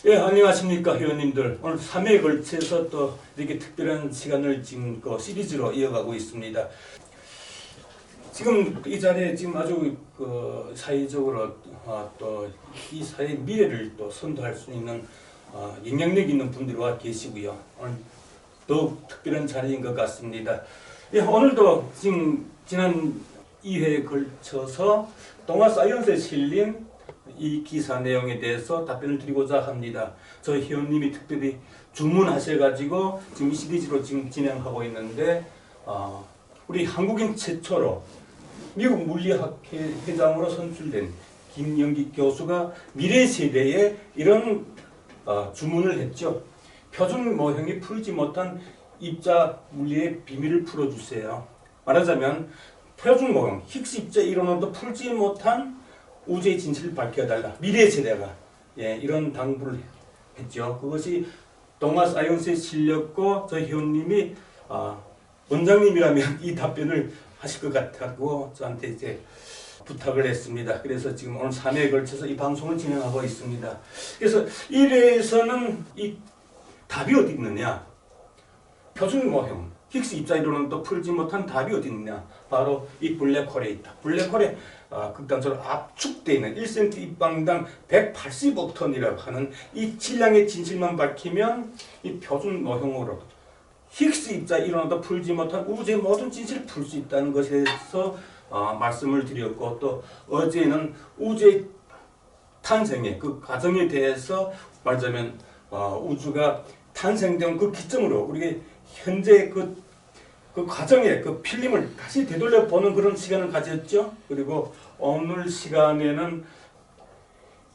예, 안녕하십니까, 회원님들. 오늘 3회에 걸쳐서 또 이렇게 특별한 시간을 지금 시리즈로 이어가고 있습니다. 지금 이 자리에 지금 아주 사회적으로 또 이 사회의 미래를 또 선도할 수 있는 영향력 있는 분들이 와 계시고요. 오늘 더욱 특별한 자리인 것 같습니다. 예, 오늘도 지금 지난 2회에 걸쳐서 동아사이언스에 실린 이 기사 내용에 대해서 답변을 드리고자 합니다. 저희 회원님이 특별히 주문하셔가지고 지금 이 시리즈로 지금 진행하고 있는데, 우리 한국인 최초로 미국 물리학회장으로 선출된 김영기 교수가 미래 세대에 이런 주문을 했죠. 표준 모형이 풀지 못한 입자 물리의 비밀을 풀어주세요. 말하자면 표준 모형, 힉스 입자 이론으로도 풀지 못한 우주의 진실을 밝혀달라. 미래 세대가 이런 당부를 했죠. 그것이 동아사이언스에 실렸고 저희 회원님이 원장님이라면 이 답변을 하실 것 같다고 저한테 이제 부탁을 했습니다. 그래서 지금 오늘 3회에 걸쳐서 이 방송을 진행하고 있습니다. 그래서 1회에서는 이 답이 어디 있느냐? 표준 모형, 힉스 입자 이론은 또 풀지 못한 답이 어디 있느냐? 바로 이 블랙홀에 있다. 블랙홀에 극단적으로 압축되어 있는 1cm 입방당 185톤이라고 하는 이 질량의 진실만 밝히면 이 표준 모형으로 힉스 입자 이론도 풀지 못한 우주의 모든 진실을 풀 수 있다는 것에 대해서 말씀을 드렸고, 또 어제는 우주의 탄생의 그 과정에 대해서 말하자면 우주가 탄생된 그 기점으로 우리가 현재 그 과정의 그 필름을 다시 되돌려 보는 그런 시간을 가졌죠. 그리고 오늘 시간에는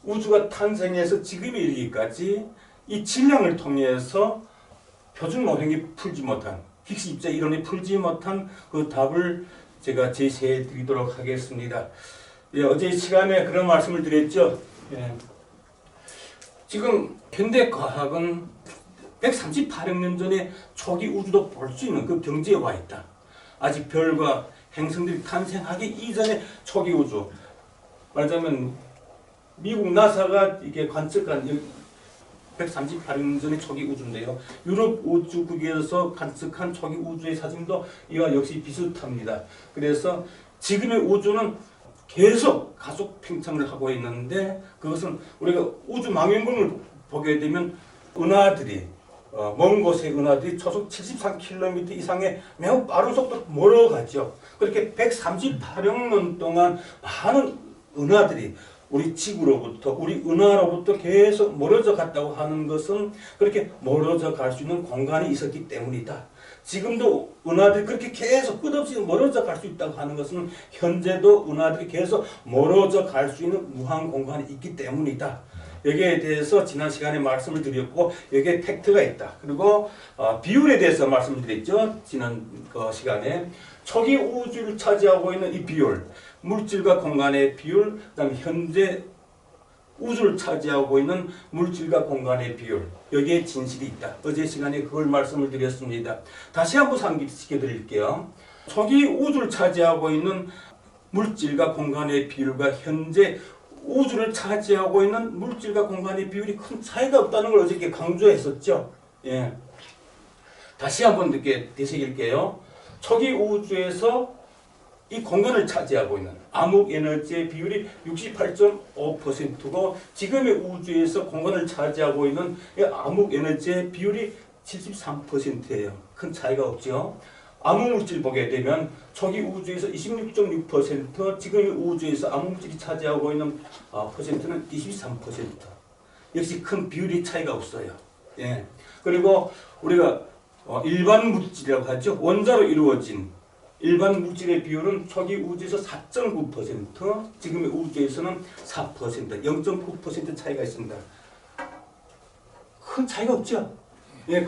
우주가 탄생해서 지금에 이르기까지 이 질량을 통해서 표준 모형이 풀지 못한, 힉스 입자 이론이 풀지 못한 그 답을 제가 제시해 드리도록 하겠습니다. 어제 시간에 그런 말씀을 드렸죠. 지금 현대 과학은 138억 년 전에 초기 우주도 볼 수 있는 그 경지에 와 있다. 아직 별과 행성들이 탄생하기 이전의 초기 우주. 말하자면 미국 나사가 이게 관측한 138억 년 전의 초기 우주인데요. 유럽 우주국에서 관측한 초기 우주의 사진도 이와 역시 비슷합니다. 그래서 지금의 우주는 계속 가속 팽창을 하고 있는데, 그것은 우리가 우주 망원경을 보게 되면 은하들이 먼 곳의 은하들이 초속 73km 이상의 매우 빠른 속도로 멀어가죠. 그렇게 138억 년 동안 많은 은하들이 우리 지구로부터, 우리 은하로부터 계속 멀어져 갔다고 하는 것은 그렇게 멀어져 갈 수 있는 공간이 있었기 때문이다. 지금도 은하들이 그렇게 계속 끝없이 멀어져 갈 수 있다고 하는 것은 현재도 은하들이 계속 멀어져 갈 수 있는 무한 공간이 있기 때문이다. 여기에 대해서 지난 시간에 말씀을 드렸고, 여기에 팩트가 있다. 그리고 비율에 대해서 말씀을 드렸죠. 지난 시간에 초기 우주를 차지하고 있는 이 비율, 물질과 공간의 비율, 그다음에 현재 우주를 차지하고 있는 물질과 공간의 비율, 여기에 진실이 있다. 어제 시간에 그걸 말씀을 드렸습니다. 다시 한번 상기시켜 드릴게요. 초기 우주를 차지하고 있는 물질과 공간의 비율과 현재 우주를 차지하고 있는 물질과 공간의 비율이 큰 차이가 없다는 걸 어저께 강조했었죠. 다시 한번 이렇게 되새길게요. 초기 우주에서 이 공간을 차지하고 있는 암흑 에너지의 비율이 68.5%고, 지금의 우주에서 공간을 차지하고 있는 이 암흑 에너지의 비율이 73%예요. 큰 차이가 없죠. 암흑물질 보게 되면 초기 우주에서 26.6%, 지금의 우주에서 암흑물질이 차지하고 있는 퍼센트는 23%. 역시 큰 비율이 차이가 없어요. 그리고 우리가 일반 물질이라고 하죠. 원자로 이루어진 일반 물질의 비율은 초기 우주에서 4.9%, 지금의 우주에서는 4%, 0.9% 차이가 있습니다. 큰 차이가 없죠.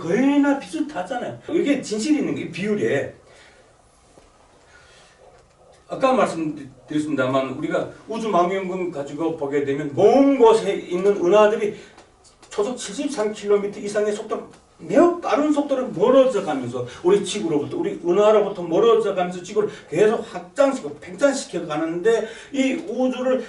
거의나 비슷하잖아요. 이게 진실이 있는 게 비율에, 아까 말씀드렸습니다만 우리가 우주 망원경 가지고 보게 되면 먼 곳에 있는 은하들이 초속 73km 이상의 속도, 매우 빠른 속도로 멀어져 가면서 우리 지구로부터, 우리 은하로부터 멀어져 가면서 지구를 계속 확장시키고 팽창시켜 가는데, 이 우주를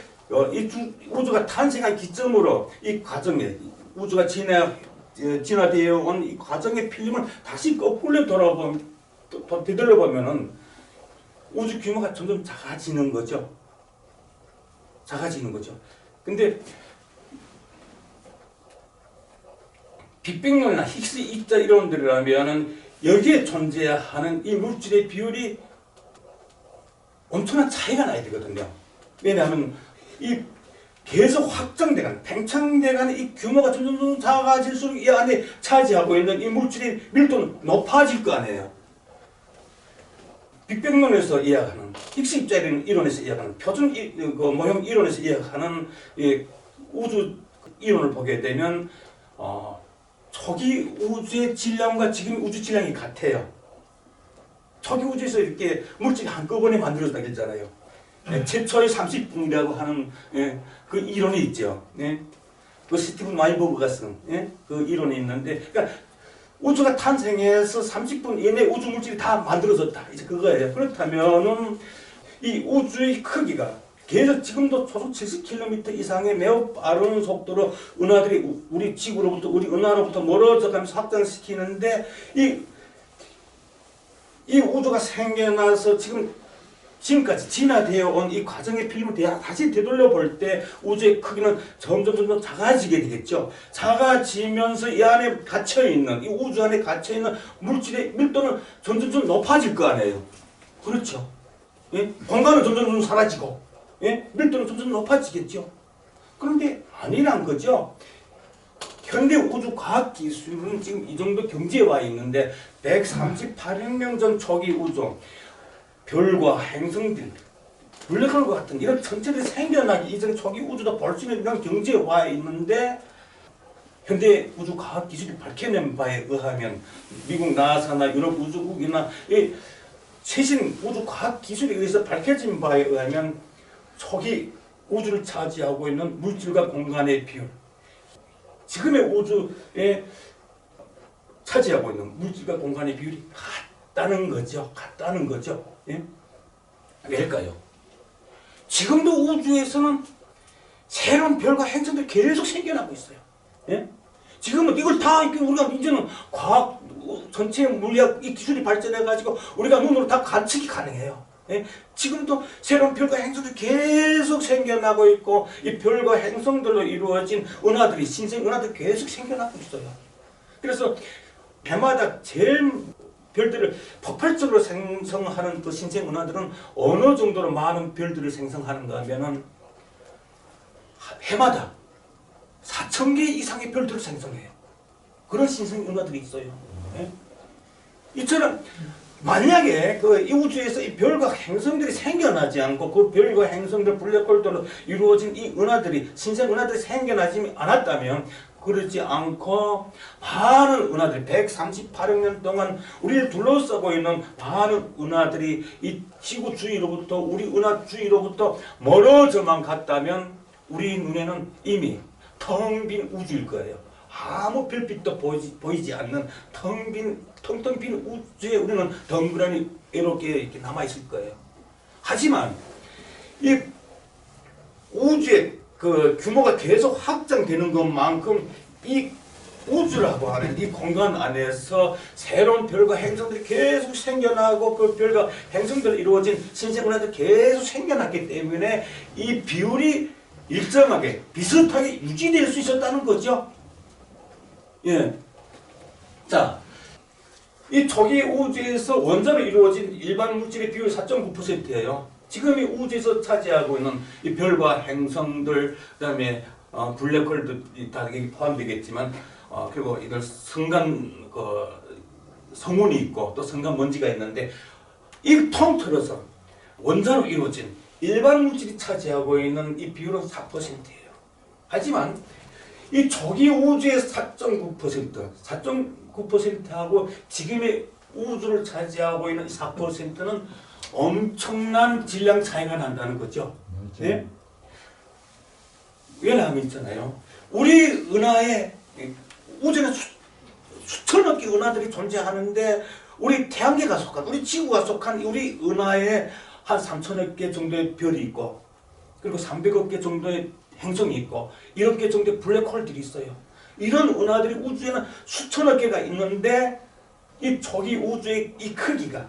이 우주가 탄생한 기점으로 이 과정에 우주가 진화되어 온 이 과정의 필름을 다시 거꾸로 되돌려보면은 우주 규모가 점점 작아지는 거죠. 작아지는 거죠. 근데 빅뱅론이나 히그스 입자 이론들이라면은 여기에 존재하는 이 물질의 비율이 엄청난 차이가 나야 되거든요. 왜냐하면 이 계속 확장돼가는, 팽창돼가는 이 규모가 점점 작아질수록 이 안에 차지하고 있는 이 물질의 밀도는 높아질 거 아니에요. 빅뱅론에서 이야기하는, 히그스 입자 이론에서 이야기하는, 표준 모형 이론에서 이야기하는 이 우주 이론을 보게 되면 초기 우주의 질량과 지금 우주 질량이 같아요. 초기 우주에서 이렇게 물질이 한꺼번에 만들어졌다고 했잖아요. 최초의 30분이라고 하는 그 이론이 있죠. 그 스티븐 와인버그가 쓴 그 이론이 있는데, 그러니까 우주가 탄생해서 30분 이내에 우주 물질이 다 만들어졌다. 이제 그거예요. 그렇다면은 이 우주의 크기가 계속 지금도 초속 70km 이상의 매우 빠른 속도로 은하들이 우리 지구로부터, 우리 은하로부터 멀어져 가면서 확장시키는데, 이 우주가 생겨나서 지금까지 진화되어 온 이 과정의 필름을 다시 되돌려 볼 때 우주의 크기는 점점 작아지게 되겠죠. 작아지면서 이 안에 갇혀있는, 이 우주 안에 갇혀있는 물질의 밀도는 점점 높아질 거 아니에요. 그렇죠. 공간은 점점 사라지고, 밀도는 점점 높아지겠죠. 그런데 아니란 거죠. 현대 우주 과학 기술은 지금 이 정도 경지에 와 있는데 138억 년 전 초기 우주, 별과 행성들, 블랙홀과 같은 이런 천체들이 생겨나기 이전 초기 우주도 볼 수 있는 이런 경지에 와 있는데, 현대 우주 과학 기술이 밝혀낸 바에 의하면 미국 나사나 유럽 우주국이나 이 최신 우주 과학 기술에 의해서 밝혀진 바에 의하면 초기 우주를 차지하고 있는 물질과 공간의 비율, 지금의 우주에 차지하고 있는 물질과 공간의 비율이 같다는 거죠. 같다는 거죠. 왜일까요? 지금도 우주에서는 새로운 별과 행성들이 계속 생겨나고 있어요. 지금은 이걸 다 우리가 이제는 과학 전체 물리학 이 기술이 발전해 가지고 우리가 눈으로 다 관측이 가능해요. 지금도 새로운 별과 행성들이 계속 생겨나고 있고, 이 별과 행성들로 이루어진 은하들이, 신생 은하들이 계속 생겨나고 있어요. 그래서 해마다 제일 별들을 폭발적으로 생성하는 그 신생 은하들은 어느 정도로 많은 별들을 생성하는가 하면은 해마다 4,000개 이상의 별들을 생성해요. 그런 신생 은하들이 있어요. 이처럼 만약에 이 우주에서 이 별과 행성들이 생겨나지 않고 그 별과 행성들, 블랙홀들로 이루어진 이 은하들이, 신생 은하들이 생겨나지 않았다면, 그렇지 않고 많은 은하들, 138억 년 동안 우리를 둘러싸고 있는 많은 은하들이 이 지구 주위로부터, 우리 은하 주위로부터 멀어져만 갔다면 우리 눈에는 이미 텅 빈 우주일 거예요. 아무 별빛도 보이지 않는 텅텅 빈 우주에 우리는 덩그러니 외롭게 이렇게 남아있을 거예요. 하지만 이 우주의 그 규모가 계속 확장되는 것만큼 이 우주라고 하는 이 공간 안에서 새로운 별과 행성들이 계속 생겨나고, 그 별과 행성들로 이루어진 신생은하들이 계속 생겨났기 때문에 이 비율이 일정하게 비슷하게 유지될 수 있었다는 거죠. 자, 이 초기 우주에서 원자로 이루어진 일반 물질의 비율이 4.9%예요. 지금 이 우주에서 차지하고 있는 이 별과 행성들, 그다음에 블랙홀도 다 포함되겠지만, 그리고 이걸 성간 성운이 있고 또 성간 먼지가 있는데, 이 통틀어서 원자로 이루어진 일반 물질이 차지하고 있는 이 비율은 4%예요. 하지만 이 초기 우주의 4.9%하고 지금의 우주를 차지하고 있는 4%는 엄청난 질량 차이가 난다는 거죠. 네? 왜냐하면 있잖아요. 우리 은하에 우주에 수천억 개 은하들이 존재하는데, 우리 태양계가 속한, 우리 지구가 속한 우리 은하에 한 3천억 개 정도의 별이 있고, 그리고 300억 개 정도의 행성이 있고, 1억 개 정도의 블랙홀들이 있어요. 이런 은하들이 우주에는 수천억 개가 있는데 이 초기 우주의 이 크기가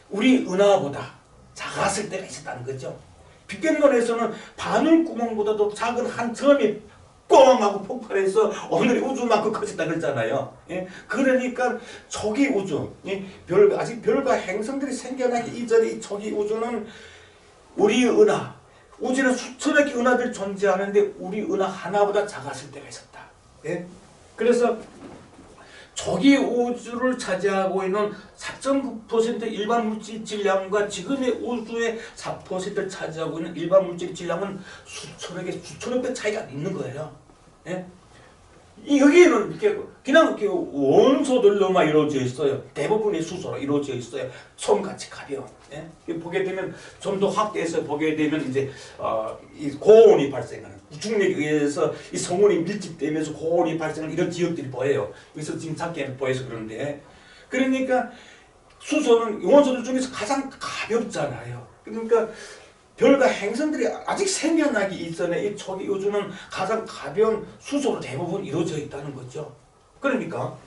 우리 은하보다 작았을 때가 있었다는 거죠. 빅뱅론에서는 바늘구멍보다도 작은 한 점이 꽝 하고 폭발해서 오늘의 우주만큼 커졌다 그랬잖아요. 예? 그러니까 초기 우주, 아직 별과 행성들이 생겨나기 이전의 이 초기 우주는 우리 은하, 우주에는 수천억 개 은하들이 존재하는데 우리 은하 하나보다 작았을 때가 있었다. 예? 그래서 초기 우주를 차지하고 있는 4.9% 일반 물질 질량과 지금의 우주의 4%를 차지하고 있는 일반 물질 질량은 수천억 배 차이가 있는 거예요. 예? 여기에는 이렇게 그냥 이렇게 원소들로만 이루어져 있어요. 대부분이 수소로 이루어져 있어요. 솜같이 가벼운. 예? 보게 되면 좀 더 확대해서 보게 되면 이제 이 고온이 발생하는 중력에 의해서 이 성운이 밀집되면서 고온이 발생하는 이런 지역들이 보여요. 그래서 지금 작게 보여서 그런데 그러니까 수소는 원소들 중에서 가장 가볍잖아요. 그러니까 별과 행성들이 아직 생겨나기 이전에 이 초기 우주는 가장 가벼운 수소로 대부분 이루어져 있다는 거죠. 그러니까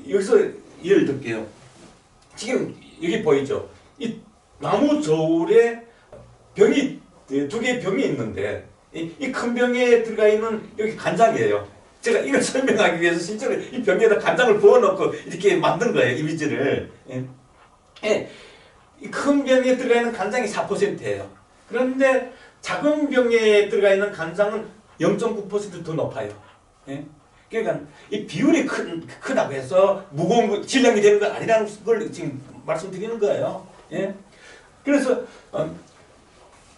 여기서 예를 들게요. 지금 여기 보이죠? 이 나무 저울에 병이 두 개의 병이 있는데 이 큰 병에 들어가 있는 여기 간장이에요. 제가 이걸 설명하기 위해서 실제로 이 병에다 간장을 부어놓고 이렇게 만든 거예요. 이미지를. 이 큰 병에 들어가 있는 간장이 4%예요. 그런데 작은 병에 들어가 있는 간장은 0.9% 더 높아요. 예? 그러니까 이 비율이 크다고 해서 무거운 질량이 되는 건 아니라는 걸 지금 말씀드리는 거예요. 예? 그래서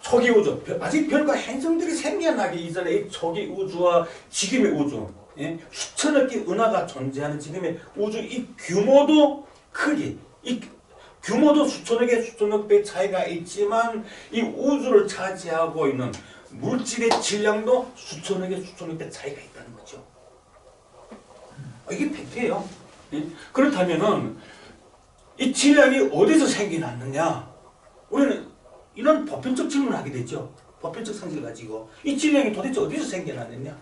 초기 우주, 아직 별과 행성들이 생겨나기 이전에 이 초기 우주와 지금의 우주, 예? 수천억 개 은하가 존재하는 지금의 우주 이 규모도 크기, 이 규모도 수천억 배 차이가 있지만 이 우주를 차지하고 있는 물질의 질량도 수천억 배 차이가 있다는 거죠. 이게 팩트예요. 그렇다면은 이 질량이 어디서 생겨났느냐? 우리는 이런 보편적 질문을 하게 되죠. 보편적 상식을 가지고 이 질량이 도대체 어디서 생겨났느냐?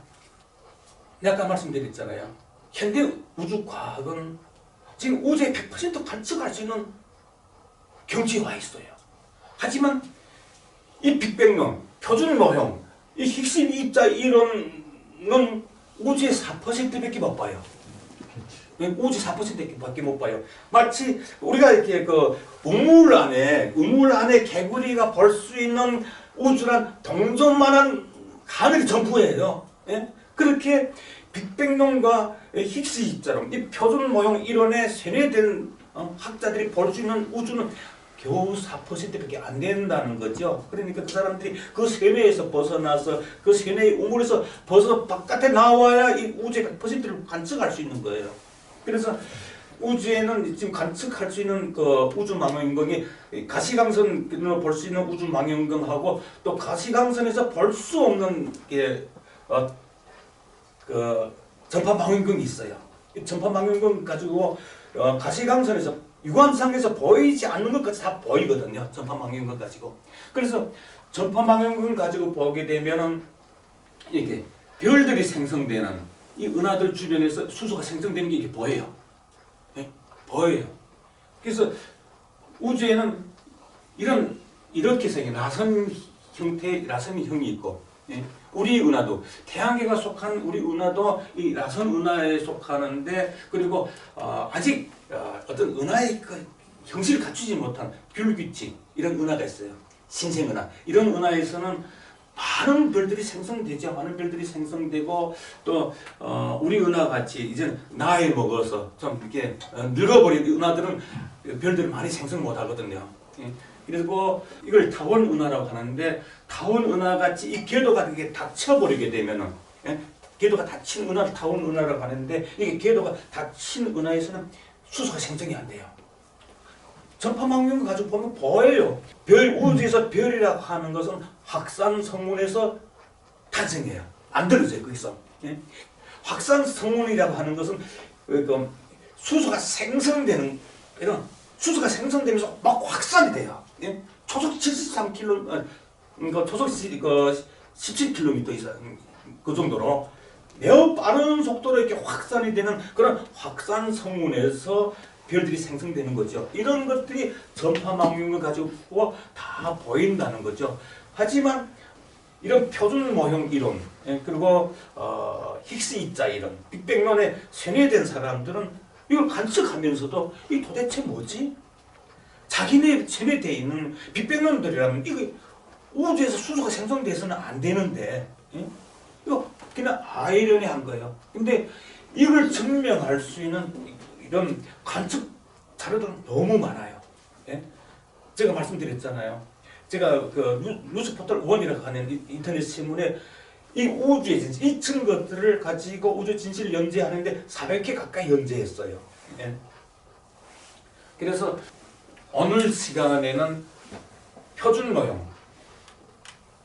내가 아까 말씀드렸잖아요. 현대 우주과학은 지금 우주의 100% 관측할 수 있는 경지에 와 있어요. 하지만 이 빅뱅론, 표준 모형, 이 히그스 입자 이론은 우주의 4%밖에 못 봐요. 우주 4%밖에 못 봐요. 마치 우리가 이렇게 그 우물 안에 개구리가 볼 수 있는 우주란 동전만한 하늘이 전부예요. 예? 그렇게 빅뱅론과 히그스 입자론, 이 표준 모형 이론에 세뇌된 학자들이 볼 수 있는 우주는 겨우 4%밖에 안 된다는 거죠. 그러니까 그 사람들이 그 세뇌에서 벗어나서 그 세뇌의 우물에서 벗어 바깥에 나와야 이 우주의 100%를 관측할 수 있는 거예요. 그래서 우주에는 지금 관측할 수 있는 그 우주 망원경이 가시광선으로 볼 수 있는 우주 망원경하고 또 가시광선에서 볼 수 없는 게 그 전파 망원경이 있어요. 이 전파 망원경 가지고 가시광선에서 유관상에서 보이지 않는 것까지 다 보이거든요. 전파 망원경 가지고. 그래서 전파 망원경을 가지고 보게 되면은 이렇게 별들이 생성되는 이 은하들 주변에서 수소가 생성되는 게 이렇게 보여요. 네? 보여요. 그래서 우주에는 이렇게 생긴 라선 형이 있고, 예? 우리 은하도 태양계가 속한 우리 은하도 이 라선 은하에 속하는데 그리고 아직 어떤 은하의 그 형식을 갖추지 못한 귤규칙 이런 은하가 있어요. 신생은하 이런 은하에서는 많은 별들이 생성되죠. 많은 별들이 생성되고 또 우리 은하 같이 이제 나이 먹어서 좀 이렇게 늙어버린 은하들은 별들을 많이 생성 못 하거든요. 그리고 이걸 타원 은하라고 하는데 타원 은하 같이 이 궤도가 이게 닫혀버리게 되면은 궤도가 닫힌 은하를 타원 은하라고 하는데 이게 궤도가 닫힌 은하에서는 수소가 생성이 안 돼요. 전파 망원경 가지고 보면 보여요. 우주에서 별이라고 하는 것은 확산 성운에서 탄생해요. 안 들어져요. 거기서. 확산 성운이라고 하는 것은 수소가 생성되는 이런 수소가 생성되면서 막 확산이 돼요. 초속 73km, 초속 17km 이상 그 정도로 매우 빠른 속도로 이렇게 확산이 되는 그런 확산 성운에서 별들이 생성되는 거죠. 이런 것들이 전파망령을 가지고 다 보인다는 거죠. 하지만 이런 표준 모형 이론, 그리고 힉스 입자 이론, 빅뱅론에 세뇌된 사람들은 이걸 관측하면서도 이 도대체 뭐지? 자기네 세뇌되어 있는 빅뱅론들이라면 이거 우주에서 수소가 생성돼서는 안 되는데, 이거 그냥 아이러니한 거예요. 근데 이걸 증명할 수 있는 이런 관측 자료들은 너무 많아요. 제가 말씀드렸잖아요. 제가 그 뉴스포털 1이라고 하는 인터넷 신문에 이 우주의 진실, 이 증거들을 가지고 우주 진실을 연재하는데 400회 가까이 연재했어요. 그래서 오늘 시간에는 표준 모형,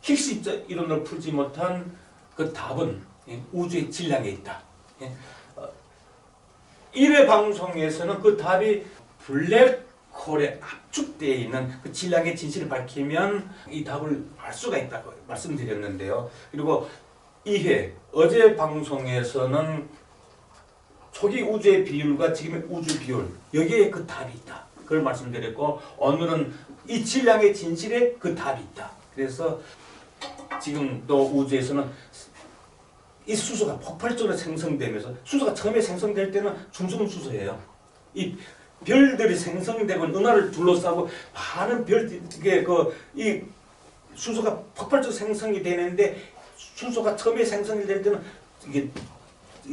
힉스 입자 이론을 풀지 못한 그 답은 우주의 질량에 있다. 1회 방송에서는 그 답이 블랙홀에 압축되어 있는 그 질량의 진실을 밝히면 이 답을 알 수가 있다고 말씀드렸는데요. 그리고 2회, 어제 방송에서는 초기 우주의 비율과 지금의 우주 비율, 여기에 그 답이 있다. 그걸 말씀드렸고, 오늘은 이 질량의 진실에 그 답이 있다. 그래서 지금도 우주에서는 이 수소가 폭발적으로 생성되면서, 수소가 처음에 생성될 때는 중성수소예요. 이 별들이 생성되고 은하를 둘러싸고 많은 별들이 이 수소가 폭발적으로 생성이 되는데, 수소가 처음에 생성이 될 때는 이게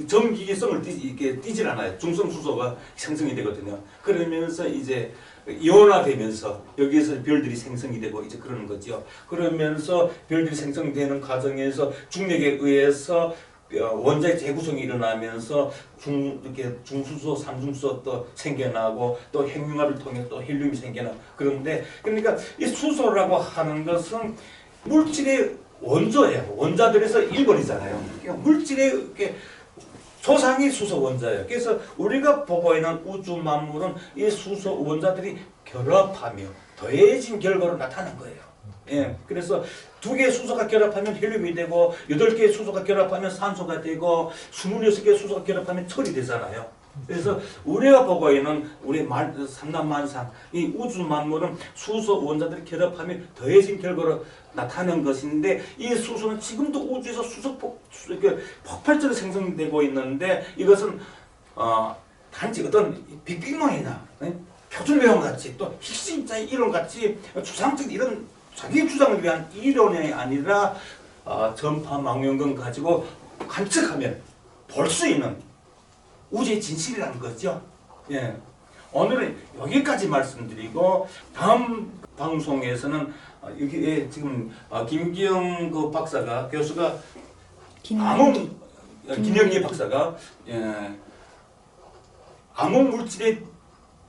전기성을 띠질 않아요. 중성수소가 생성이 되거든요. 그러면서 이제 이온화되면서 여기에서 별들이 생성이 되고 이제 그러는 거죠. 그러면서 별들이 생성되는 과정에서 중력에 의해서 원자의 재구성이 일어나면서 이렇게 중수소, 삼중수소 또 생겨나고 또 핵융합을 통해 또 헬륨이 생겨나고 그런데 그러니까 이 수소라고 하는 것은 물질의 원조예요. 원자들에서 1번이잖아요. 그러니까 물질의 이렇게 조상이 수소 원자예요. 그래서 우리가 보고 있는 우주 만물은 이 수소 원자들이 결합하며 더해진 결과로 나타난 거예요. 그래서 2개의 수소가 결합하면 헬륨이 되고 8개의 수소가 결합하면 산소가 되고 26개의 수소가 결합하면 철이 되잖아요. 그래서 우리가 보고 있는 우리 삼란만상 이 우주 만물은 수소 원자들이 결합하며 더해진 결과로 나타난 것인데 이 수소는 지금도 우주에서 폭발적으로 생성되고 있는데 이것은 단지 어떤 빅뱅론이나 표준 모형 같이 또 힉스 입자 이론 같이 추상적 이런 자기 주장을 위한 이론이 아니라 전파 망원경 가지고 관측하면 볼 수 있는 우주의 진실이라는 거죠. 오늘은 여기까지 말씀드리고 다음 방송에서는 여기 지금 김기영 그 박사가 교수가 김영희 박사가 암흑 물질의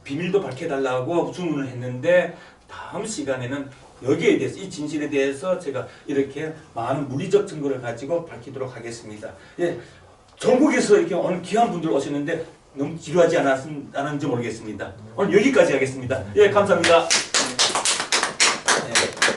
비밀도 밝혀달라고 주문을 했는데 다음 시간에는 여기에 대해서 이 진실에 대해서 제가 이렇게 많은 물리적 증거를 가지고 밝히도록 하겠습니다. 전국에서 이렇게 오늘 귀한 분들 오셨는데 너무 지루하지 않았는지 모르겠습니다. 오늘 여기까지 하겠습니다. 감사합니다.